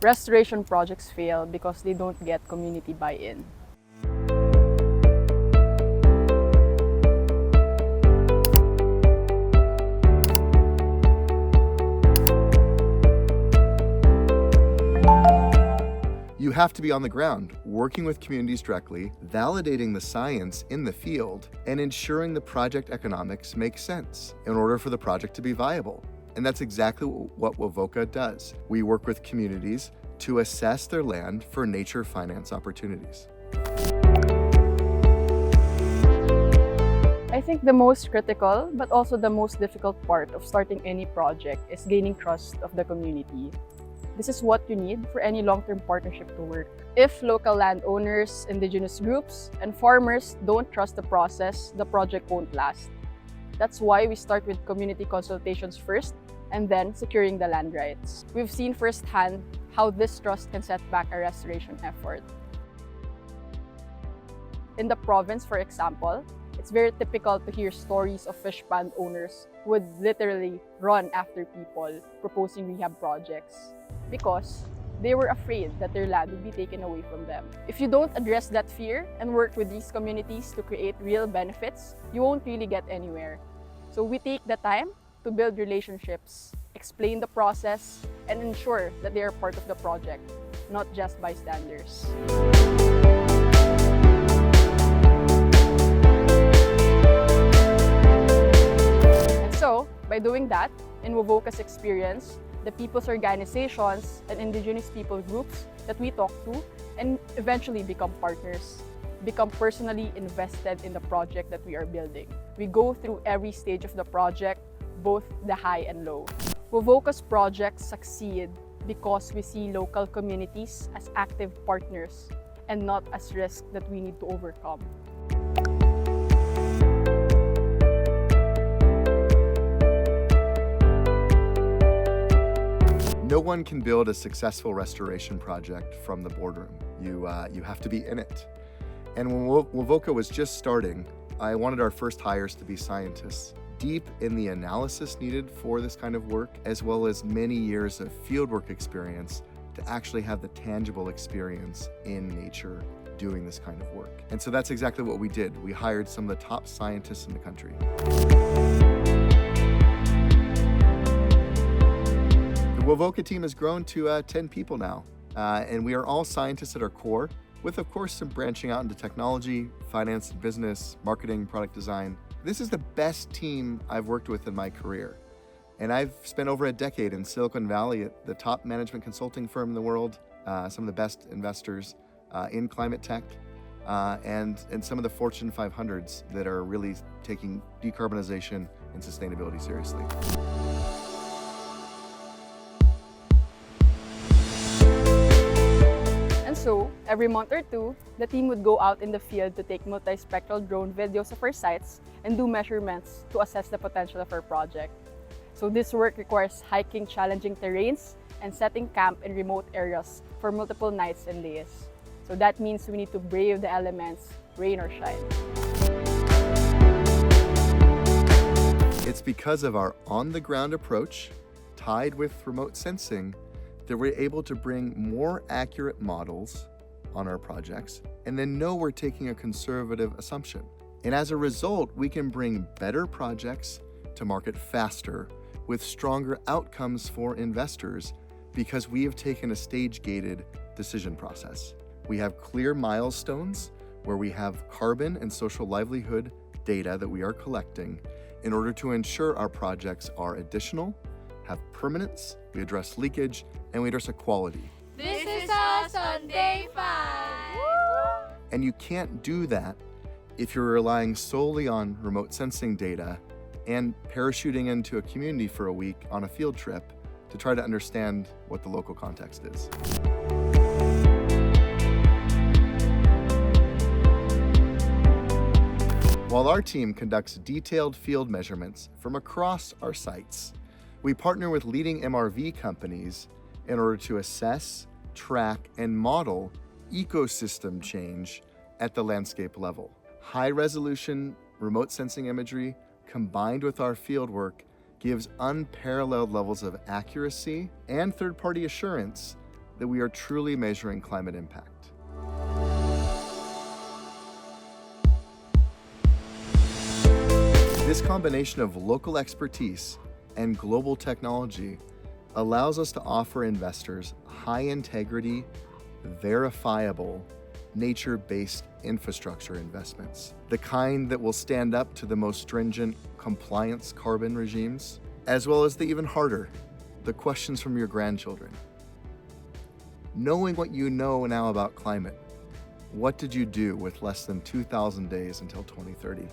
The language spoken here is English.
Restoration projects fail because they don't get community buy-in. You have to be on the ground, working with communities directly, validating the science in the field, and ensuring the project economics make sense in order for the project to be viable. And that's exactly what WOVOKA does. We work with communities to assess their land for nature finance opportunities. I think the most critical, but also the most difficult part of starting any project is gaining trust of the community. This is what you need for any long-term partnership to work. If local landowners, indigenous groups, and farmers don't trust the process, the project won't last. That's why we start with community consultations first, and then securing the land rights. We've seen firsthand how this trust can set back a restoration effort. In the province, for example, it's very typical to hear stories of fish pond owners who would literally run after people proposing rehab projects because they were afraid that their land would be taken away from them. If you don't address that fear and work with these communities to create real benefits, you won't really get anywhere. So we take the time to build relationships, explain the process, and ensure that they are part of the project, not just bystanders. And so, by doing that, in WOVOKA's experience, the people's organizations and indigenous people groups that we talk to and eventually become partners, become personally invested in the project that we are building. We go through every stage of the project, both the high and low. WOVOKA's projects succeed because we see local communities as active partners and not as risks that we need to overcome. No one can build a successful restoration project from the boardroom. You have to be in it. And when WOVOKA was just starting, I wanted our first hires to be scientists, deep in the analysis needed for this kind of work, as well as many years of fieldwork experience to actually have the tangible experience in nature doing this kind of work. And so that's exactly what we did. We hired some of the top scientists in the country. The WOVOKA team has grown to 10 people now, and we are all scientists at our core, with of course some branching out into technology, finance, business, marketing, product design. This is the best team I've worked with in my career. And I've spent over a decade in Silicon Valley at the top management consulting firm in the world, some of the best investors in climate tech, and some of the Fortune 500s that are really taking decarbonization and sustainability seriously. So, every month or two, the team would go out in the field to take multispectral drone videos of our sites and do measurements to assess the potential of our project. So this work requires hiking challenging terrains and setting camp in remote areas for multiple nights and days. So that means we need to brave the elements, rain or shine. It's because of our on-the-ground approach, tied with remote sensing, that we're able to bring more accurate models on our projects and then know we're taking a conservative assumption. And as a result, we can bring better projects to market faster with stronger outcomes for investors because we have taken a stage-gated decision process. We have clear milestones where we have carbon and social livelihood data that we are collecting in order to ensure our projects are additional, have permanence, we address leakage, and we address equality. This is us on day 5. And you can't do that if you're relying solely on remote sensing data and parachuting into a community for a week on a field trip to try to understand what the local context is. While our team conducts detailed field measurements from across our sites, we partner with leading MRV companies in order to assess, track, and model ecosystem change at the landscape level. High-resolution remote sensing imagery combined with our fieldwork gives unparalleled levels of accuracy and third-party assurance that we are truly measuring climate impact. This combination of local expertise and global technology allows us to offer investors high-integrity, verifiable, nature-based infrastructure investments, the kind that will stand up to the most stringent compliance carbon regimes, as well as the even harder, the questions from your grandchildren. Knowing what you know now about climate, what did you do with less than 2,000 days until 2030?